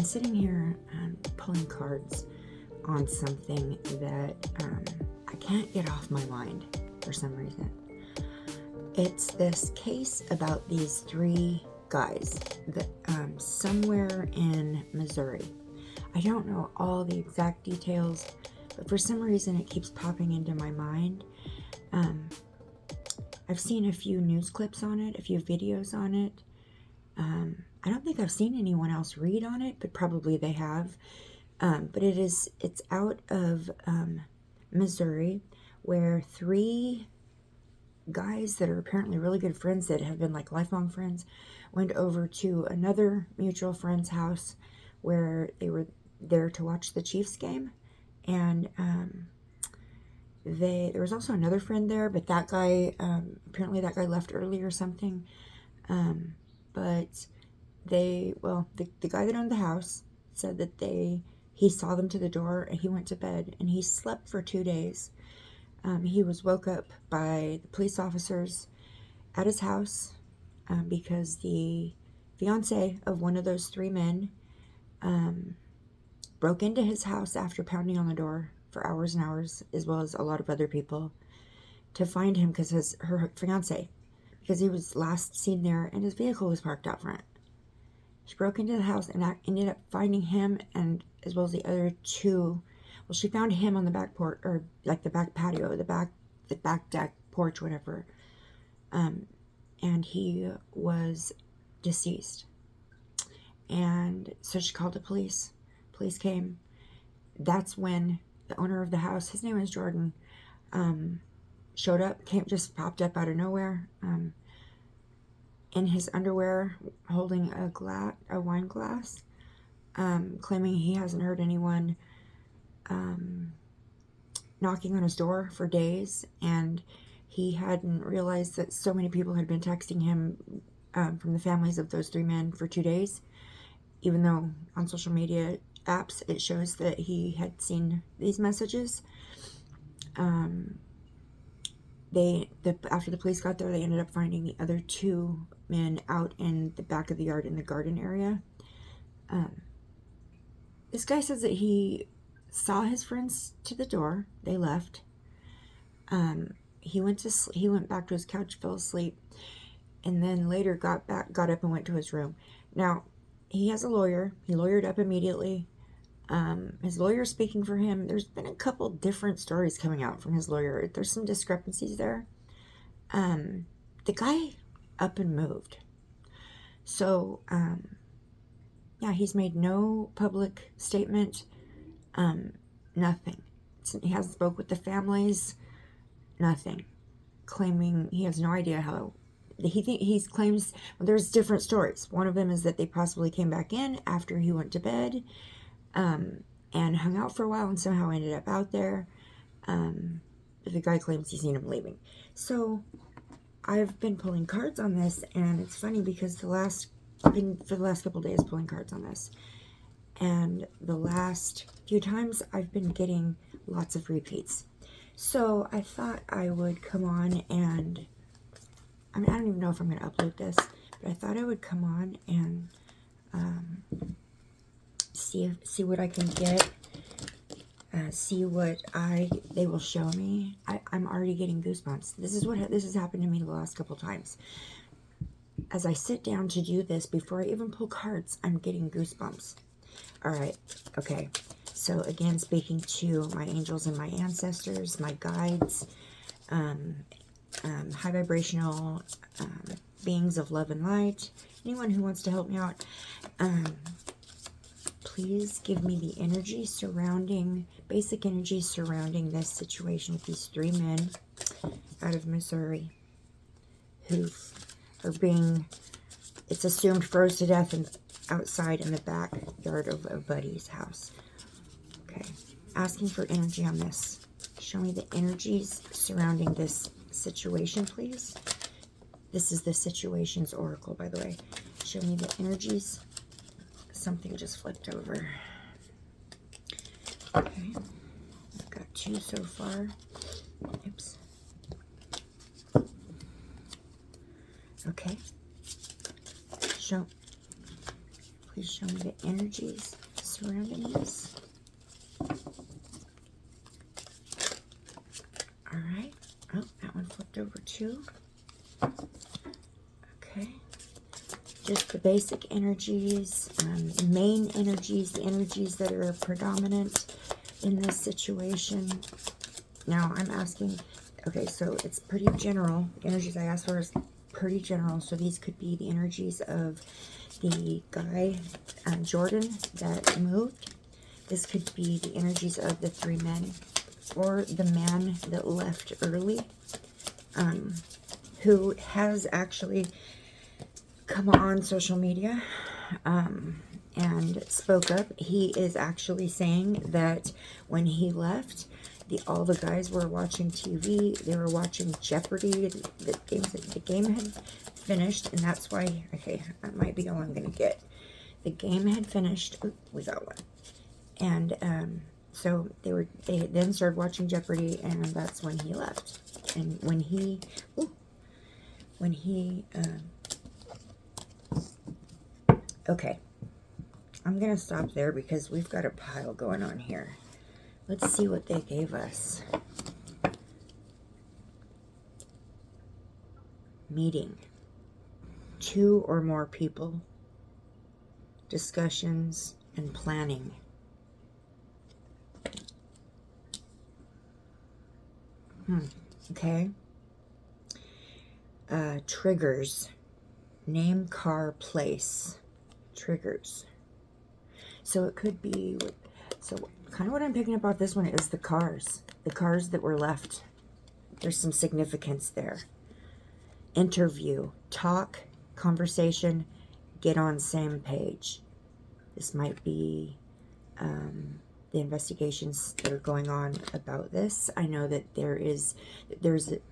sitting here pulling cards on something that I can't get off my mind for some reason. It's this case about these three guys that somewhere in Missouri. I don't know all the exact details, but for some reason it keeps popping into my mind. I've seen a few news clips on it, a few videos on it. I don't think I've seen anyone else read on it, but probably they have. But it's out of Missouri, where three guys that are apparently really good friends, that have been like lifelong friends, went over to another mutual friend's house where they were there to watch the Chiefs game. And there was also another friend there, but that guy, apparently that guy left early or something. But the guy that owned the house said that he saw them to the door and he went to bed and he slept for 2 days. He was woke up by the police officers at his house because the fiance of one of those three men broke into his house after pounding on the door for hours and hours, as well as a lot of other people, to find him because her fiance, because he was last seen there and his vehicle was parked out front. She broke into the house and ended up finding him, and as well as the other two. Well, she found him on the back porch, or like the back patio, the back deck porch, whatever. And he was deceased. And so she called the police. Police came. That's when the owner of the house, his name is Jordan, showed up, just popped up out of nowhere, in his underwear, holding a wine glass, claiming he hasn't heard anyone knocking on his door for days, and he hadn't realized that so many people had been texting him from the families of those three men for 2 days, even though on social media apps it shows that he had seen these messages. After the police got there, they ended up finding the other two men out in the back of the yard in the garden area. This guy says that he saw his friends to the door. They left. He went back to his couch, fell asleep, and then later got up and went to his room. Now, he has a lawyer. He lawyered up immediately. His lawyer speaking for him. There's been a couple different stories coming out from his lawyer. There's some discrepancies there. The guy up and moved. So, yeah, he's made no public statement. Nothing. He hasn't spoke with the families. Nothing. Claiming he has no idea how. He claims, well, there's different stories. One of them is that they possibly came back in after he went to bed, and hung out for a while and somehow ended up out there. The guy claims he's seen him leaving. So I've been pulling cards on this, and it's funny because I've been for the last couple days pulling cards on this, and the last few times I've been getting lots of repeats. So I thought I would come on and, I don't even know if I'm going to upload this, but I thought I would come on and see what I can get, see what they will show me. I'm already getting goosebumps. This has happened to me the last couple times. As I sit down to do this, before I even pull cards, I'm getting goosebumps. All right, okay. So again, speaking to my angels and my ancestors, my guides, high vibrational beings of love and light, anyone who wants to help me out, please give me the energy surrounding, basic energy surrounding this situation with these three men out of Missouri who are it's assumed, froze to death outside in the backyard of a buddy's house. Okay, asking for energy on this. Show me the energies surrounding this situation, please. This is the Situations Oracle, by the way. Show me the energies. Something just flipped over. Okay, I've got 2 so far. Oops. Okay. Please show me the energies surrounding this. All right. Oh, that one flipped over too. Okay. Just the basic energies, main energies, the energies that are predominant in this situation. Now I'm asking, okay, so it's pretty general. The energies I asked for is pretty general. So these could be the energies of the guy, Jordan, that moved. This could be the energies of the 3 men, or the man that left early, who has actually come on social media and spoke up. He is actually saying that when he left, all the guys were watching TV. They were watching Jeopardy. The game had finished, and that's why, okay, that might be all I'm going to get. The game had finished. Ooh, we got one. And so they then started watching Jeopardy, and that's when he left. And when he okay, I'm gonna stop there because we've got a pile going on here. Let's see what they gave us. Meeting. 2 or more people. Discussions and planning. Okay. Triggers. Name, car, place. Triggers. So it could be, so kind of what I'm picking up about this one is the cars that were left. There's some significance there. Interview, talk, conversation, get on same page. This might be the investigations that are going on about this. I know that there's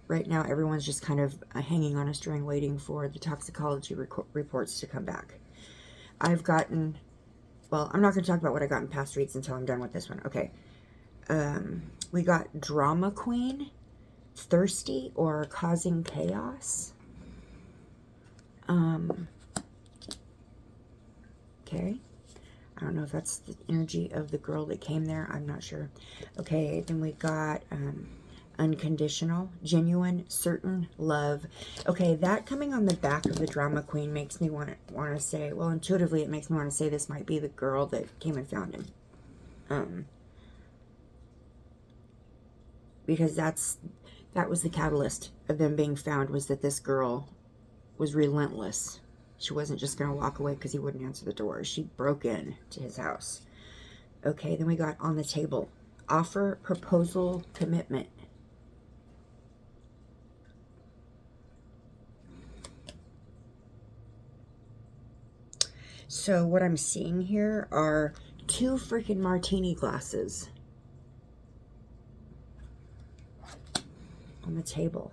right now everyone's just kind of hanging on a string waiting for the toxicology reports to come back. I've gotten, well, I'm not going to talk about what I got in past reads until I'm done with this one. Okay. We got drama queen, thirsty, or causing chaos. Okay. I don't know if that's the energy of the girl that came there. I'm not sure. Okay, then we got unconditional, genuine, certain, love. Okay, that coming on the back of the drama queen makes me want to say, well, intuitively it makes me want to say this might be the girl that came and found him. Because that was the catalyst of them being found, was that this girl was relentless. She wasn't just going to walk away because he wouldn't answer the door. She broke in to his house. Okay, then we got on the table. Offer, proposal, commitment. So what I'm seeing here are 2 freaking martini glasses on the table.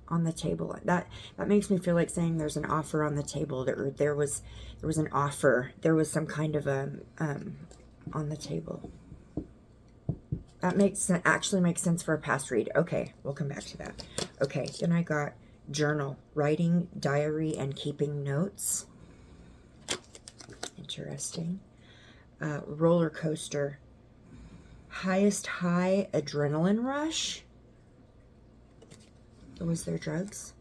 On the table. That makes me feel like saying there's an offer on the table. There was an offer. There was some kind of a on the table. That actually makes sense for a past read. Okay, we'll come back to that. Okay, then I got journal, writing, diary, and keeping notes. Interesting. Roller coaster. Highest high, adrenaline rush. Was there drugs?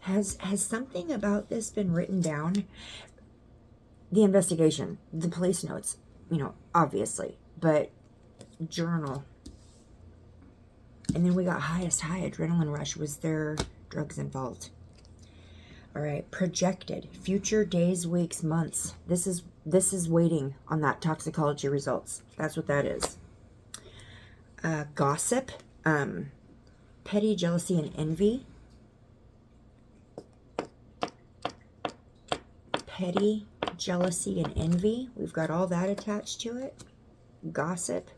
Has something about this been written down? The investigation, the police notes, obviously, but journal. And then we got highest high, adrenaline rush. Was there drugs involved? All right, projected, future days, weeks, months. This is waiting on that toxicology results. That's what that is. Gossip. Petty, jealousy, and envy. Petty, jealousy, and envy. We've got all that attached to it. Gossip.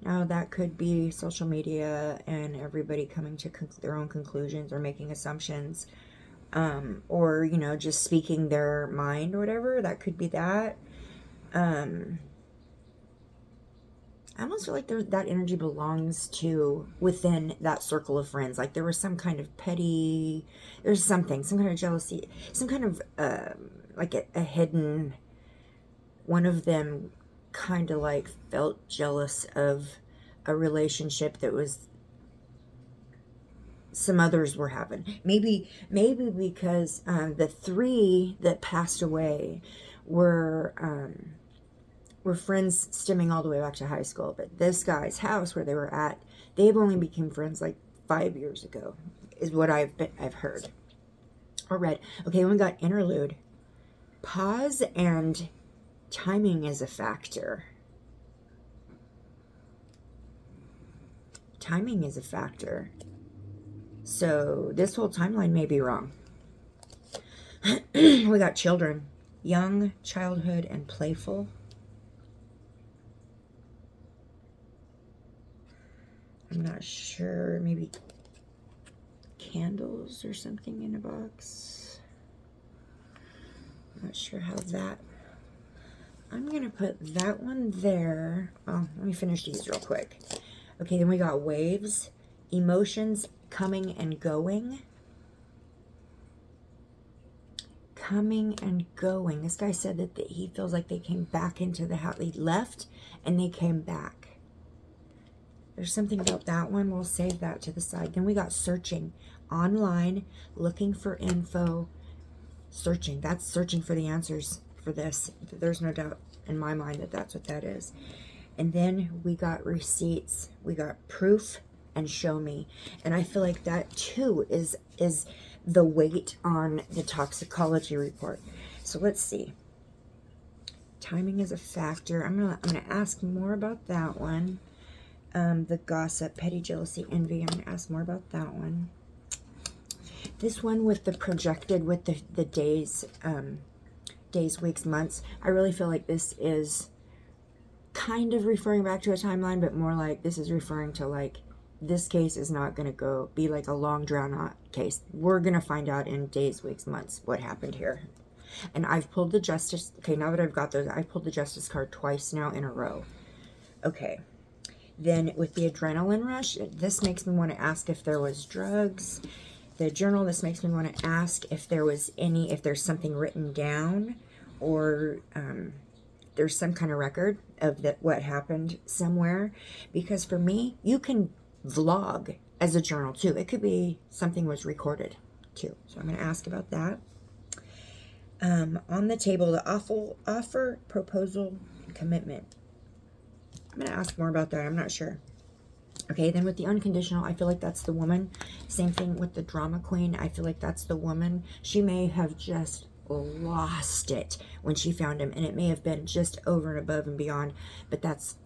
Now that could be social media and everybody coming to their own conclusions or making assumptions. Or, just speaking their mind or whatever. That could be that. I almost feel like that energy belongs to within that circle of friends. Like there was some kind of petty, there's something, some kind of jealousy, some kind of like a hidden, one of them kind of like felt jealous of a relationship that was some others were having. Maybe because the three that passed away were friends stemming all the way back to high school. But this guy's house where they were at, they've only become friends like 5 years ago, is what I've heard or read. Okay, we got interlude. Pause and timing is a factor. Timing is a factor. So this whole timeline may be wrong. We got children. Young, childhood, and playful. I'm not sure. Maybe candles or something in a box. I'm not sure how that... I'm going to put that one there. Oh, let me finish these real quick. Okay, then we got waves. Emotions coming and going. Coming and going. This guy said that he feels like they came back into the house. They left and they came back. There's something about that one. We'll save that to the side. Then we got searching. Online, looking for info. Searching. That's searching for the answers for this. There's no doubt in my mind that that's what that is. And then we got receipts. We got proof and show me. And I feel like that too is the weight on the toxicology report. So let's see. Timing is a factor. I'm gonna ask more about that one. The gossip, petty jealousy, envy. I'm gonna ask more about that one. This one with the projected, with the days, weeks, months. I really feel like this is kind of referring back to a timeline, but more like this is referring to like, this case is not going to be like a long drawn out case. We're going to find out in days, weeks, months what happened here. And I've pulled the justice. Okay, now that I've got those, I pulled the justice card twice now in a row. Okay. Then with the adrenaline rush, this makes me want to ask if there was drugs. The journal, this makes me want to ask if there was if there's something written down, or there's some kind of record of what happened somewhere. Because for me, you can vlog as a journal too. It could be something was recorded too. So I'm going to ask about that. On the table, the offer, proposal, commitment. I'm going to ask more about that. I'm not sure. Okay, then with the unconditional, I feel like that's the woman. Same thing with the drama queen. I feel like that's the woman. She may have just lost it when she found him, and it may have been just over and above and beyond, but that's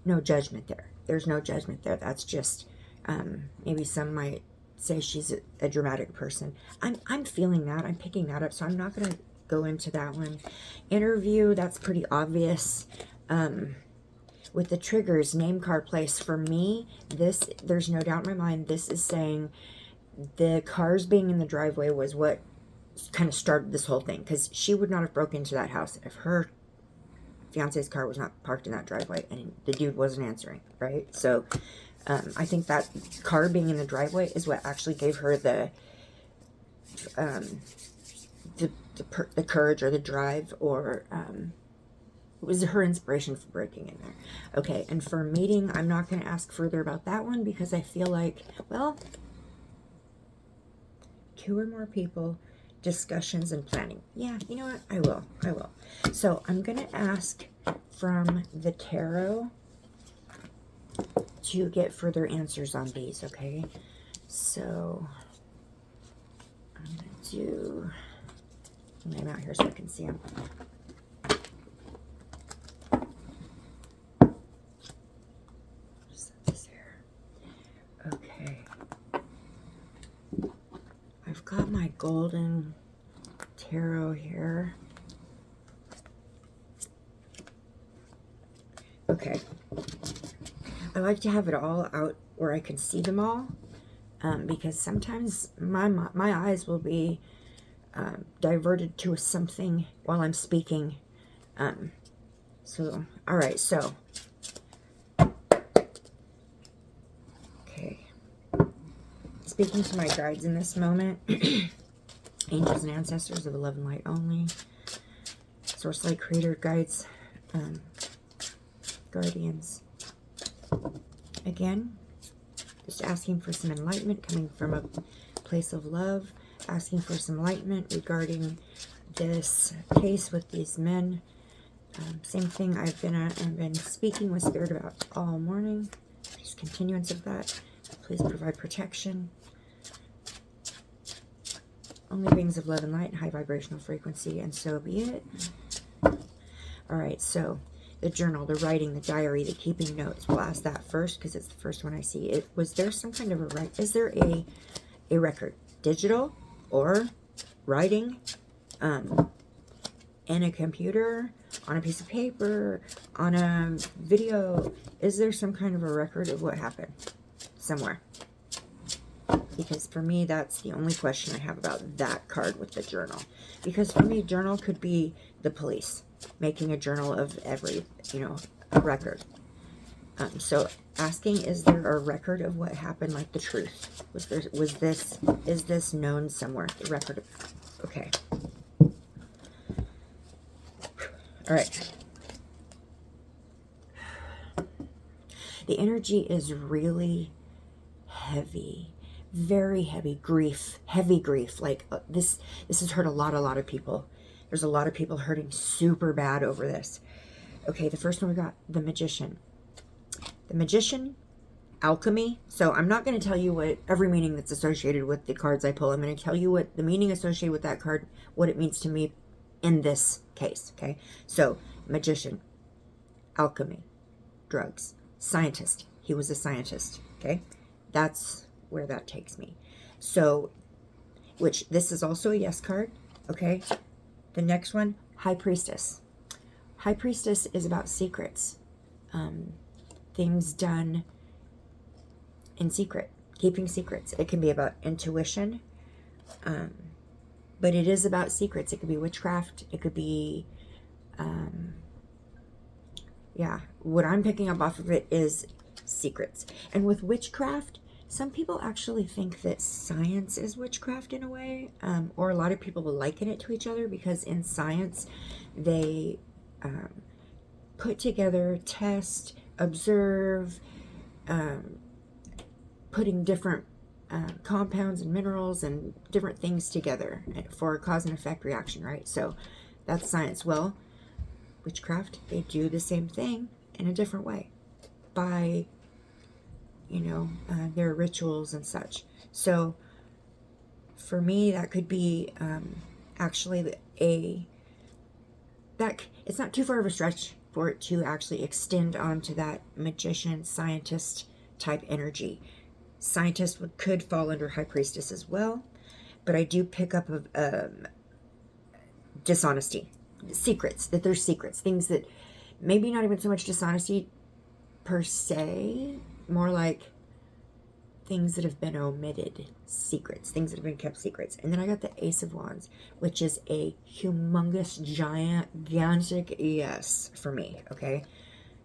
no judgment there. There's no judgment there. That's just, maybe some might say she's a dramatic person. I'm feeling that. I'm picking that up, so I'm not going to go into that one. Interview, that's pretty obvious. With the triggers, name, card, place, for me, there's no doubt in my mind, this is saying the cars being in the driveway was what kind of started this whole thing, because she would not have broken into that house if her fiance's car was not parked in that driveway and the dude wasn't answering, right? So I think that car being in the driveway is what actually gave her the courage or the drive, or it was her inspiration for breaking in there. Okay, and for meeting, I'm not going to ask further about that one because I feel like, well, 2 or more people, discussions and planning. Yeah, you know what? I will. So I'm going to ask from the tarot to get further answers on these, okay? So I'm going to do... lay them out here so I can see them. Okay, I've got my golden tarot here. Okay, I like to have it all out where I can see them all, because sometimes my eyes will be diverted to something while I'm speaking. So, all right, so speaking to my guides in this moment. Angels and ancestors of the love and light only. Source light creator guides. Guardians. Again, just asking for some enlightenment coming from a place of love. Asking for some enlightenment regarding this case with these men. Same thing I've been speaking with Spirit about all morning. Just continuance of that. Please provide protection. Only beings of love and light and high vibrational frequency, and so be it. Alright, so the journal, the writing, the diary, the keeping notes. We'll ask that first because it's the first one I see. Was there some kind of a is there a record? Digital or writing? In a computer, on a piece of paper, on a video? Is there some kind of a record of what happened somewhere? Because for me, that's the only question I have about that card with the journal. Because for me, journal could be the police making a journal of every, a record. So asking, is there a record of what happened, like the truth? Is this known somewhere? The record of, okay. All right. The energy is really heavy, very heavy grief, heavy grief. Like this has hurt a lot of people. There's a lot of people hurting super bad over this. Okay, the first one we got, the magician. The magician, alchemy. So I'm not going to tell you what every meaning that's associated with the cards I pull. I'm going to tell you what the meaning associated with that card, what it means to me in this case. Okay, so magician, alchemy, drugs, scientist. He was a scientist. Okay, that's where that takes me. So, which this is also a yes card. Okay, the next one, high priestess. High priestess is about secrets. Things done in secret, keeping secrets. It can be about intuition, but it is about secrets. It could be witchcraft. It could be, yeah, what I'm picking up off of it is secrets. And with witchcraft, some people actually think that science is witchcraft in a way, or a lot of people will liken it to each other because in science, they put together, test, observe, putting different compounds and minerals and different things together for a cause and effect reaction, right? So that's science. Well, witchcraft, they do the same thing in a different way by, their rituals and such. So for me, that could be actually it's not too far of a stretch for it to actually extend onto that magician, scientist type energy. Scientist could fall under high priestess as well, but I do pick up dishonesty, secrets, that there's secrets, things that maybe not even so much dishonesty per se, more like things that have been omitted, secrets, things that have been kept secrets. And then I got the Ace of Wands, which is a humongous, gigantic yes for me, okay?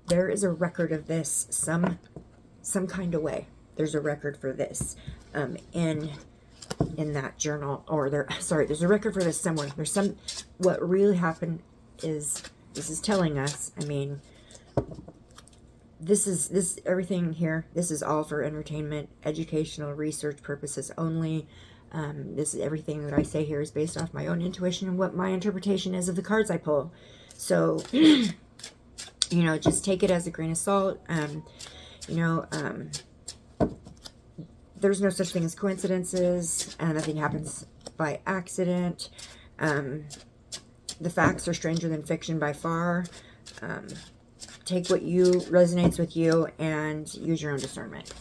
There is a record of this some kind of way. There's a record for this in that journal, or there's a record for this somewhere. There's what really happened is, this is telling us, this everything here, this is all for entertainment, educational, research purposes only. This is everything that I say here is based off my own intuition and what my interpretation is of the cards I pull. So, just take it as a grain of salt. There's no such thing as coincidences, and nothing happens by accident. The facts are stranger than fiction by far. Take what resonates with you and use your own discernment.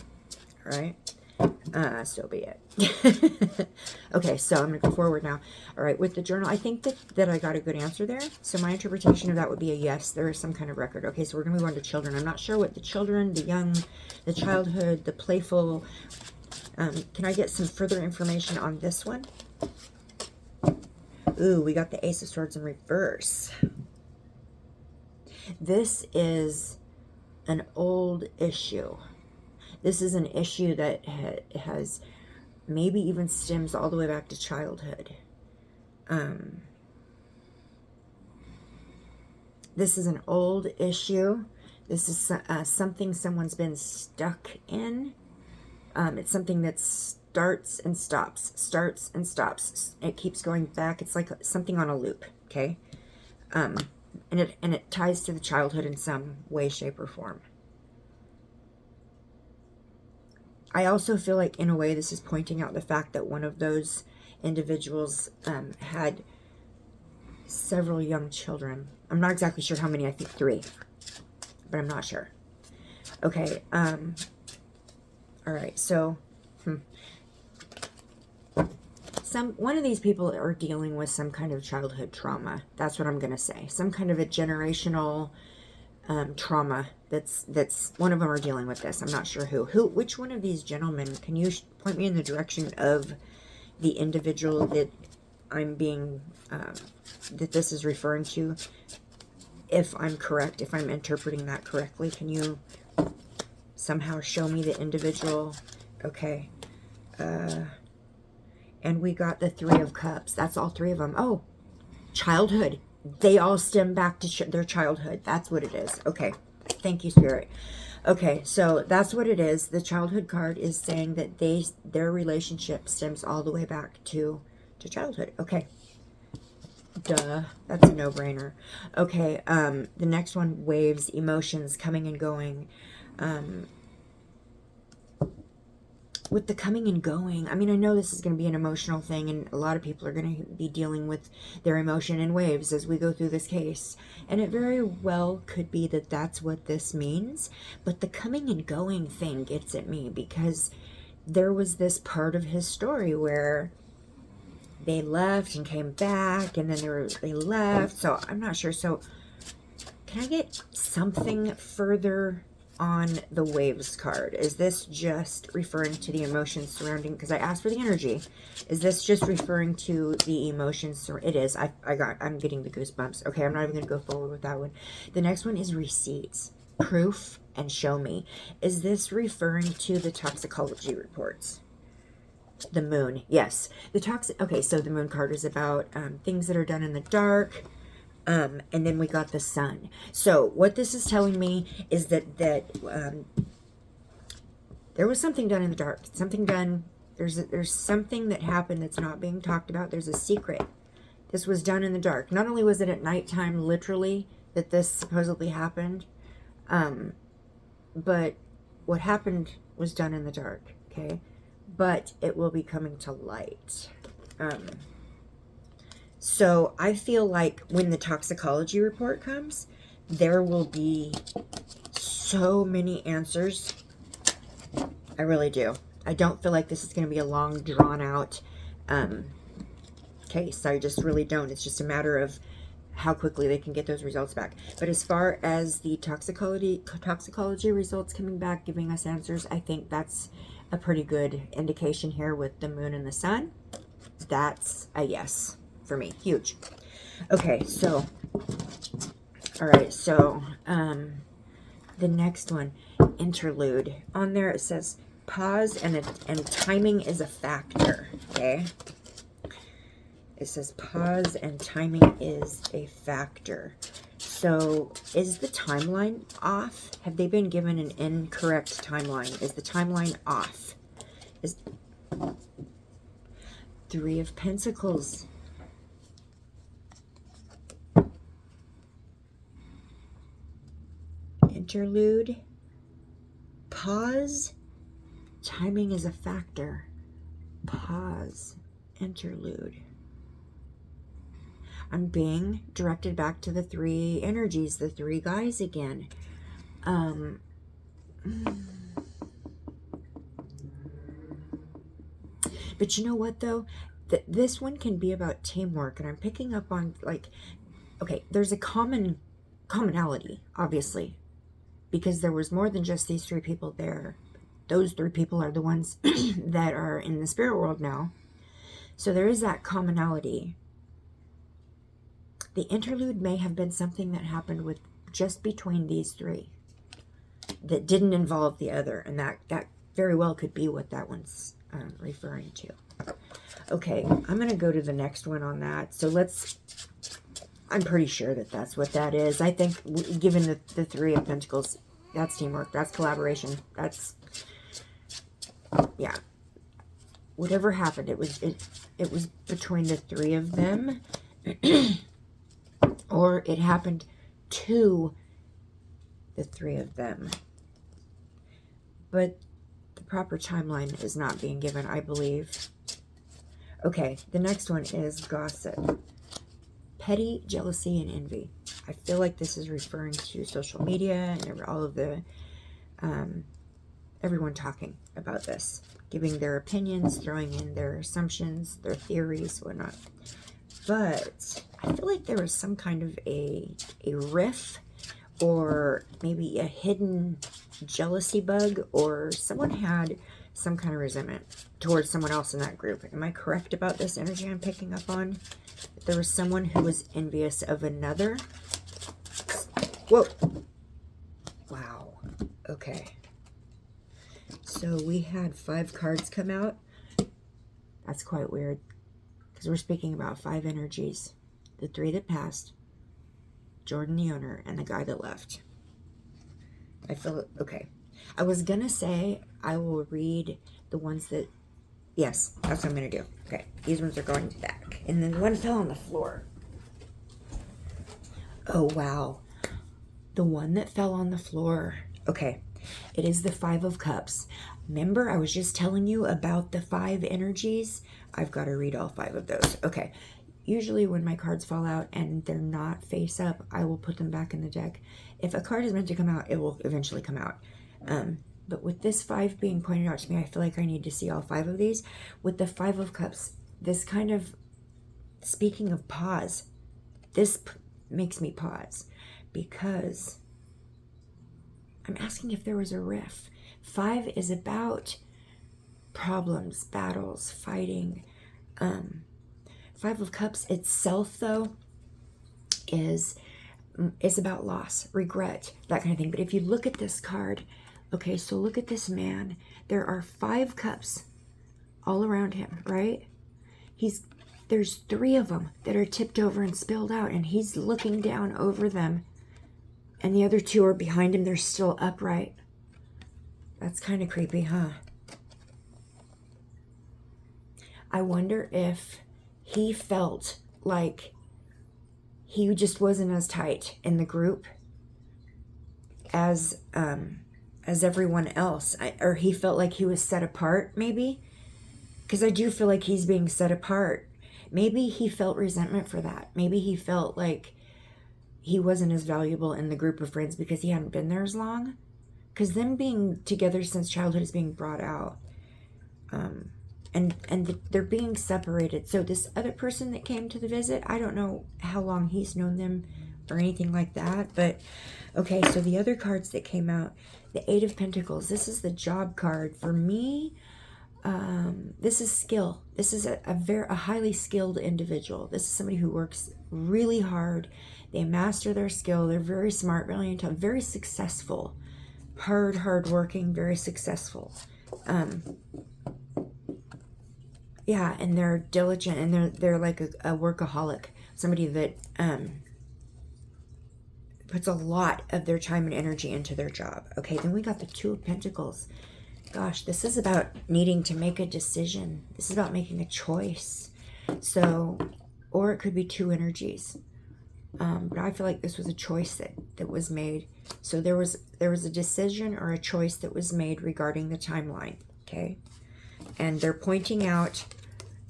All right? So be it. Okay, so I'm going to go forward now. All right, with the journal, I think that I got a good answer there. So my interpretation of that would be a yes. There is some kind of record. Okay, so we're going to move on to children. I'm not sure what the children, the young, the childhood, the playful. Can I get some further information on this one? Ooh, we got the Ace of Swords in reverse. This is an old issue. This is an issue that has maybe even stems all the way back to childhood. This is an old issue. This is something someone's been stuck in. It's something that starts and stops, starts and stops. It keeps going back. It's like something on a loop, okay? And it ties to the childhood in some way, shape, or form. I also feel like, in a way, this is pointing out the fact that one of those individuals had several young children. I'm not exactly sure how many. I think 3, but I'm not sure. Okay. All right. So, one of these people are dealing with some kind of childhood trauma. That's what I'm going to say. Some kind of a generational trauma. That's one of them are dealing with this. I'm not sure which one of these gentlemen. Can you point me in the direction of the individual that I'm being that this is referring to? If I'm correct, if I'm interpreting that correctly, can you somehow show me the individual? Okay. And we got the 3 of Cups. That's all 3 of them. Oh, childhood. They all stem back to their childhood. That's what it is. Okay. Thank you, Spirit. Okay, so that's what it is. The childhood card is saying that their relationship stems all the way back to childhood. Okay. Duh. That's a no-brainer. Okay, the next one, waves, emotions, coming and going. With the coming and going, I mean, I know this is going to be an emotional thing, and a lot of people are going to be dealing with their emotion in waves as we go through this case. And it very well could be that that's what this means. But the coming and going thing gets at me, because there was this part of his story where they left and came back, and then they left. So I'm not sure. So can I get something further on the waves card? Is this just referring to the emotions surrounding, because I asked for the energy, is this just referring to the emotions? It is. I'm getting the goosebumps. Okay, I'm not even going to go forward with that one. The next one is receipts, proof, and show me. Is this referring to the toxicology reports? The moon, yes. Okay, so the moon card is about things that are done in the dark. And then we got the sun. So what this is telling me is that there was something done in the dark. Something done. There's something that happened that's not being talked about. There's a secret. This was done in the dark. Not only was it at nighttime, literally, that this supposedly happened, but what happened was done in the dark. Okay, but it will be coming to light. So I feel like when the toxicology report comes, there will be so many answers. I really do. I don't feel like this is going to be a long, drawn-out case. I just really don't. It's just a matter of how quickly they can get those results back. But as far as the toxicology results coming back, giving us answers, I think that's a pretty good indication here with the moon and the sun. That's a yes. For me, huge. Okay, so all right, so the next one, interlude. On there it says pause and timing is a factor. Okay, it says pause and timing is a factor. So is the timeline off? Have they been given an incorrect timeline? Is the timeline off? Is 3 of Pentacles. Interlude, pause, timing is a factor, pause, interlude. I'm being directed back to the 3 energies, the 3 guys again. But you know what, though? This one can be about teamwork, and I'm picking up on, like, okay, there's a commonality, obviously, because there was more than just these 3 people there. Those 3 people are the ones that are in the spirit world now. So there is that commonality. The interlude may have been something that happened with just between these 3 that didn't involve the other. And that very well could be what that one's referring to. Okay, I'm going to go to the next one on that. So I'm pretty sure that that's what that is. I think, given the Three of Pentacles, that's teamwork, that's collaboration, that's, yeah. Whatever happened, it was between the three of them, or it happened to the three of them. But the proper timeline is not being given, I believe. Okay, the next one is gossip. Petty jealousy and envy. I feel like this is referring to social media and all of the, everyone talking about this, giving their opinions, throwing in their assumptions, their theories, whatnot. But I feel like there was some kind of a riff, or maybe a hidden jealousy bug, or someone had some kind of resentment towards someone else in that group. Am I correct about this energy I'm picking up on? There was someone who was envious of another. Whoa. Wow. Okay. So we had 5 cards come out. That's quite weird, because we're speaking about 5 energies. The 3 that passed, Jordan the owner, and the guy that left. I feel, okay. I was going to say I will read the ones that, yes, that's what I'm going to do. Okay, these ones are going back. And then one fell on the floor. Oh, wow. The one that fell on the floor. Okay, it is the 5 of Cups. Remember, I was just telling you about the 5 energies? I've got to read all 5 of those. Okay, usually when my cards fall out and they're not face up, I will put them back in the deck. If a card is meant to come out, it will eventually come out. But with this 5 being pointed out to me, I feel like I need to see all 5 of these. With the 5 of Cups, this kind of, speaking of pause, this makes me pause, because I'm asking if there was a riff. 5 is about problems, battles, fighting. 5 of Cups itself, though, is about loss, regret, that kind of thing. But if you look at this card, okay, so look at this man. There are 5 cups all around him, right? There's 3 of them that are tipped over and spilled out, and he's looking down over them, and the other 2 are behind him. They're still upright. That's kind of creepy, huh? I wonder if he felt like he just wasn't as tight in the group as everyone else, or he felt like he was set apart, maybe, because I do feel like he's being set apart. Maybe he felt resentment for that. Maybe he felt like he wasn't as valuable in the group of friends because he hadn't been there as long, because them being together since childhood is being brought out, and they're being separated. So this other person that came to the visit, I don't know how long he's known them or anything like that, but okay, so the other cards that came out, the 8 of Pentacles, this is the job card. For me, this is skill. This is a highly skilled individual. This is somebody who works really hard. They master their skill. They're very smart, really intelligent, very successful. Hard working, very successful. Yeah, and they're diligent, and they're like a workaholic. Somebody that puts a lot of their time and energy into their job. Okay, then we got the 2 of Pentacles. Gosh, this is about needing to make a decision. This is about making a choice. So, or it could be 2 energies. But I feel like this was a choice that was made. So there was a decision or a choice that was made regarding the timeline. Okay, and they're pointing out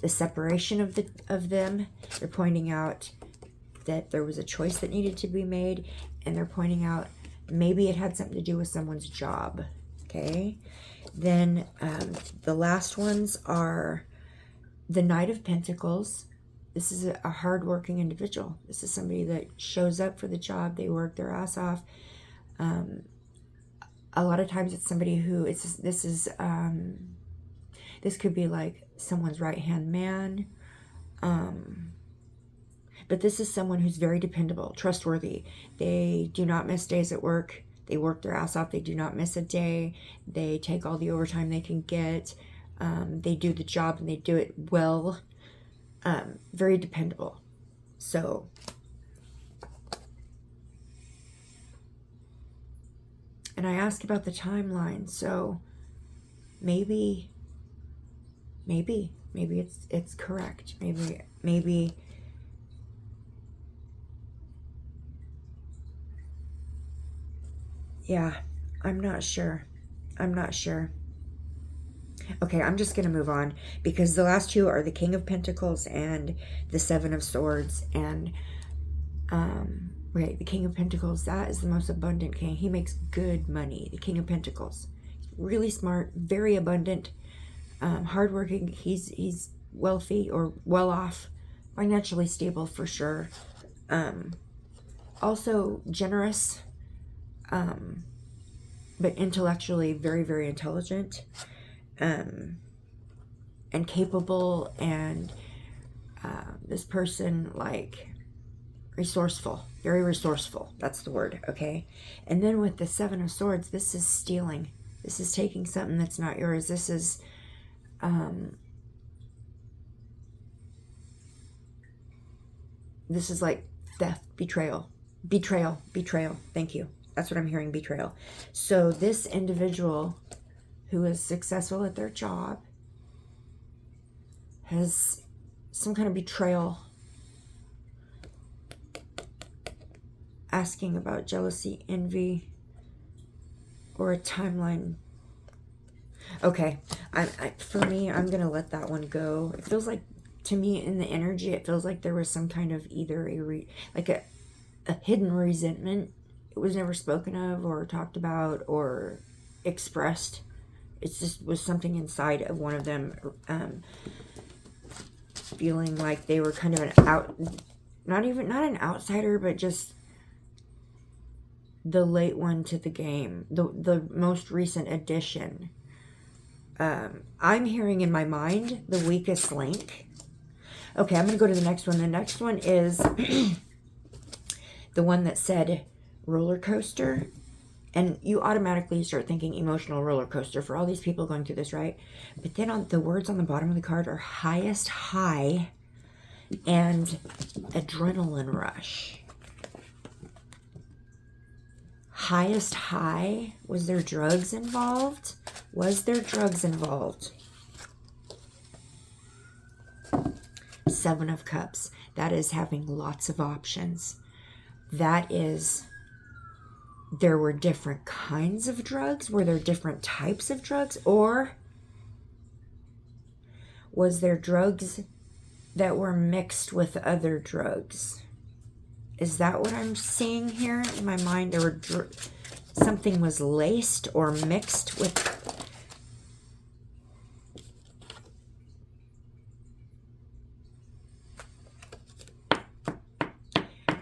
the separation of them. They're pointing out that there was a choice that needed to be made, and they're pointing out maybe it had something to do with someone's job. Okay, then the last ones are the Knight of Pentacles. This is a hardworking individual. This is somebody that shows up for the job. They work their ass off. A lot of times it's somebody who this could be like someone's right-hand man. But this is someone who's very dependable, trustworthy. They do not miss days at work. They work their ass off. They do not miss a day. They take all the overtime they can get. They do the job and they do it well. Very dependable. So, and I asked about the timeline. So maybe it's correct. Maybe yeah, I'm not sure. Okay, I'm just going to move on because the last two are the King of Pentacles and the Seven of Swords. And, right, the King of Pentacles, that is the most abundant king. He makes good money, the King of Pentacles. Really smart, very abundant, hardworking. He's wealthy or well off, financially stable for sure. Also generous, but intellectually very, very intelligent. And capable, and this person, like, resourceful, very resourceful. That's the word, okay? And then with the Seven of Swords, this is stealing. This is taking something that's not yours. This is like theft, betrayal. Thank you. That's what I'm hearing, betrayal. So this individual who is successful at their job has some kind of betrayal, asking about jealousy, envy, or a timeline. Okay, for me, I'm gonna let that one go. It feels like, to me, in the energy, it feels like there was some kind of either a hidden resentment. It was never spoken of or talked about or expressed. It just was something inside of one of them, feeling like they were kind of not an outsider, but just the late one to the game, the most recent addition. I'm hearing in my mind the weakest link. Okay, I'm going to go to the next one. The next one is the one that said roller coaster. And you automatically start thinking emotional roller coaster for all these people going through this, right? But then on the words on the bottom of the card are highest high and adrenaline rush. Highest high. Was there drugs involved? Seven of Cups. That is having lots of options. That is, there were different kinds of drugs. Were there different types of drugs? Or was there drugs that were mixed with other drugs? Is that what I'm seeing here in my mind? There were something was laced or mixed with.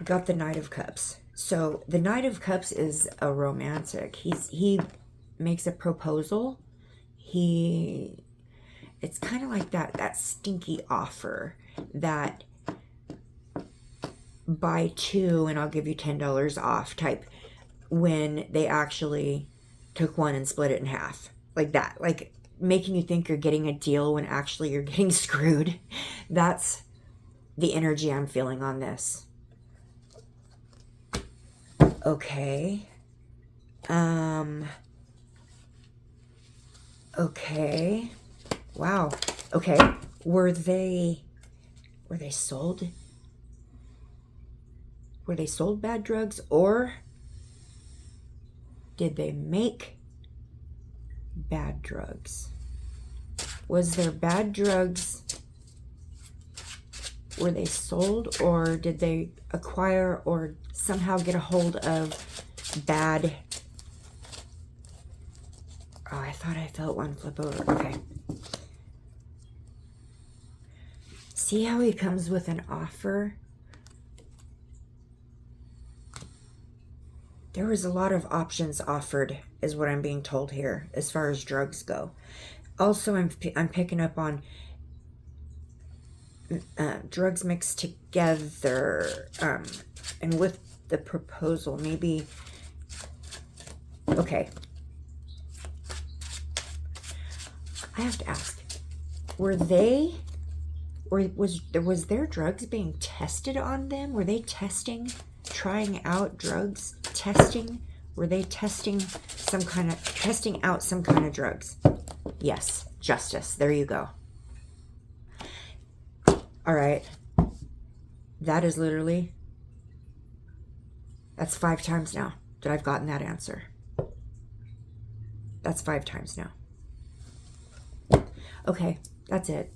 Got the Knight of Cups. So the Knight of Cups is a romantic. He makes a proposal. It's kind of like that stinky offer, that buy two and I'll give you $10 off type, when they actually took one and split it in half. Like that. Like making you think you're getting a deal when actually you're getting screwed. That's the energy I'm feeling on this. Okay. Okay. Wow. Okay. Were they sold? Were they sold bad drugs, or did they make bad drugs? Was there bad drugs? Were they sold, or did they acquire or somehow get a hold of bad? Oh, I thought I felt one flip over. Okay. See how he comes with an offer? There was a lot of options offered, is what I'm being told here, as far as drugs go. Also, I'm picking up on drugs mixed together, and with the proposal, maybe. Okay. I have to ask, Were they, or was their drugs being tested on them? Were they trying out drugs, were they testing out some kind of drugs? Yes, justice. There you go. All right. That is literally, that's 5 times now that I've gotten that answer. That's 5 times now. Okay, that's it.